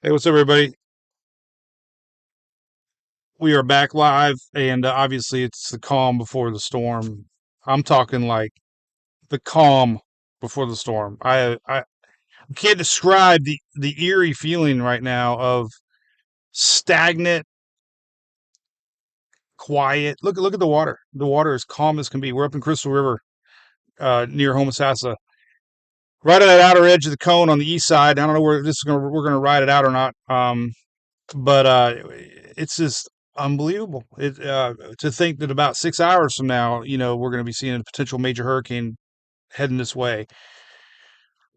Hey, what's up, everybody? We are back live, and obviously, it's the calm before the storm. I'm talking like the calm before the storm. I can't describe the eerie feeling right now of stagnant, quiet. Look at the water. The water is calm as can be. We're up in Crystal River, near Homosassa, right on that outer edge of the cone on the east side. I don't know where this is gonna we're gonna ride it out or not. But it's just unbelievable. It To think that about 6 hours from now, we're going to be seeing a potential major hurricane heading this way.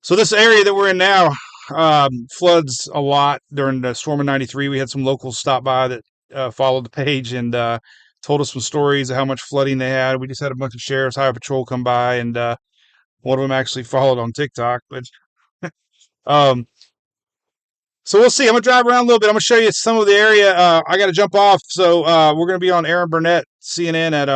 So this area that we're in now floods a lot during the storm of '93. We had some locals stop by that followed the page and told us some stories of how much flooding they had. We just had a bunch of sheriffs, highway patrol come by, and one of them actually followed on TikTok. But um, So we'll see. I'm gonna drive around a little bit. I'm gonna show you some of the area. I got to jump off, so we're gonna be on Aaron Burnett, CNN at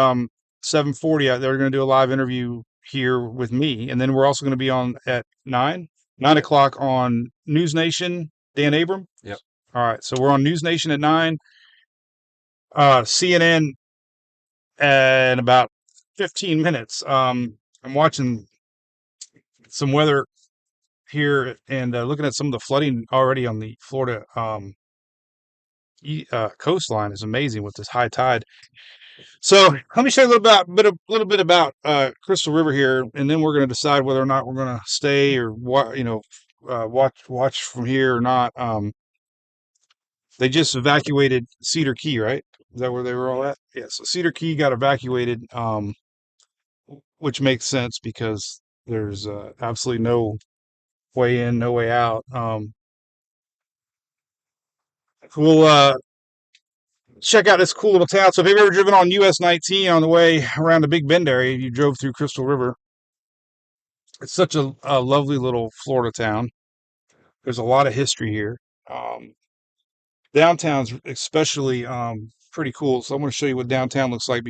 7:40. They're gonna do a live interview here with me, and then we're also gonna be on at 9 o'clock on News Nation. Dan Abram. Yep. All right, so we're on News Nation at 9. CNN in about 15 minutes. I'm watching some weather here and looking at some of the flooding already on the Florida coastline is amazing with this high tide. So let me show you a little bit about Crystal River here, and then we're going to decide whether or not we're going to stay or what watch from here or not. They just evacuated Cedar Key, right? Is that where they were all at? Yeah. So Cedar Key got evacuated, which makes sense because there's absolutely no way in, no way out. We'll check out this cool little town. So if you've ever driven on US 19 on the way around the Big Bend area, you drove through Crystal River. It's such a lovely little Florida town. There's a lot of history here. Um, Downtown's especially pretty cool. So I'm going to show you what downtown looks like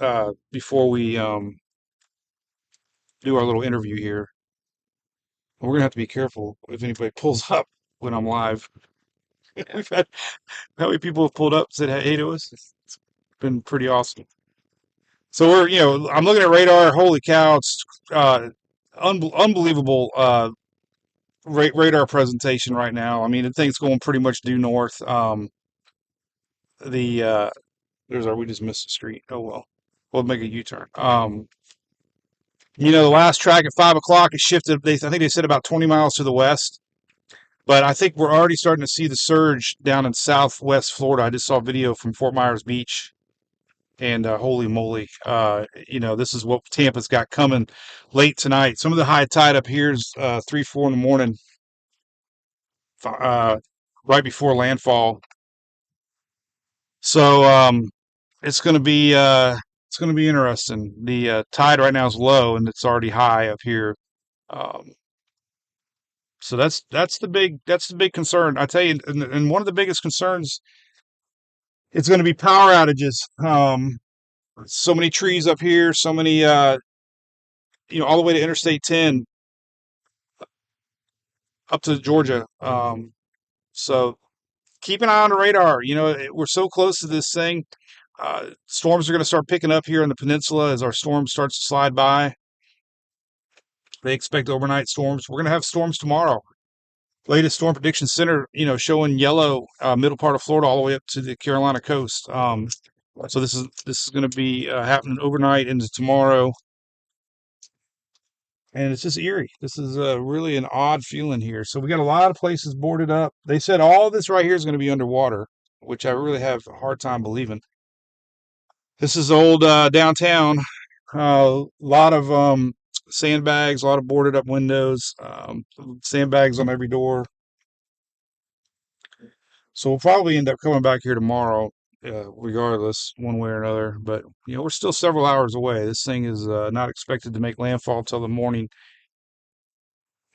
uh, before we do our little interview here. We're gonna have to be careful if anybody pulls up when I'm live. We've had how many people have pulled up said hey to us. It's been pretty awesome. So I'm looking at radar. Holy cow! It's unbelievable radar presentation right now. I mean, the thing's going pretty much due north. The there's our we just missed the street. Oh well, we'll make a U-turn. The last track at 5 o'clock it shifted. I think they said about 20 miles to the west. But I think we're already starting to see the surge down in southwest Florida. I just saw a video from Fort Myers Beach, and holy moly, this is what Tampa's got coming late tonight. Some of the high tide up here is 3, 4 in the morning, uh, right before landfall. So it's gonna be interesting. The tide right now is low, and it's already high up here. Um, so that's the big concern. I tell you, and one of the biggest concerns it's going to be power outages. So many trees up here, so many all the way to Interstate 10 up to Georgia. So keep an eye on the radar. We're so close to this thing. Storms are going to start picking up here in the peninsula as our storm starts to slide by. They expect overnight storms. We're going to have storms tomorrow. Latest Storm Prediction Center, showing yellow, middle part of Florida all the way up to the Carolina coast. So this is going to be happening overnight into tomorrow, and it's just eerie. This is really an odd feeling here. So we got a lot of places boarded up. They said all this right here is going to be underwater, which I really have a hard time believing. This is old downtown. A lot of sandbags, a lot of boarded up windows, sandbags on every door. So we'll probably end up coming back here tomorrow, regardless, one way or another. But we're still several hours away. This thing is not expected to make landfall till the morning.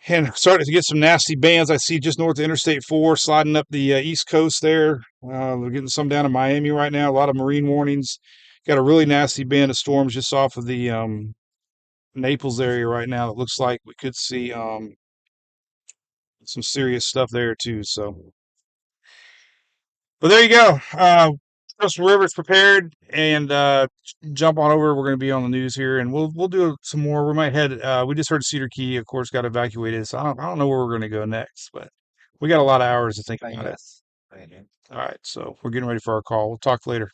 And starting to get some nasty bands. I see just north of Interstate 4 sliding up the east coast there. We're getting some down in Miami right now. A lot of marine warnings. Got a really nasty band of storms just off of the Naples area right now. It looks like we could see some serious stuff there too. So, but there you go. Crystal River's prepared, and jump on over. We're going to be on the news here, and we'll do some more. We might head. We just heard Cedar Key, of course, got evacuated. So I don't know where we're going to go next, but we got a lot of hours to think about it. Yes. Right. All right, so we're getting ready for our call. We'll talk later.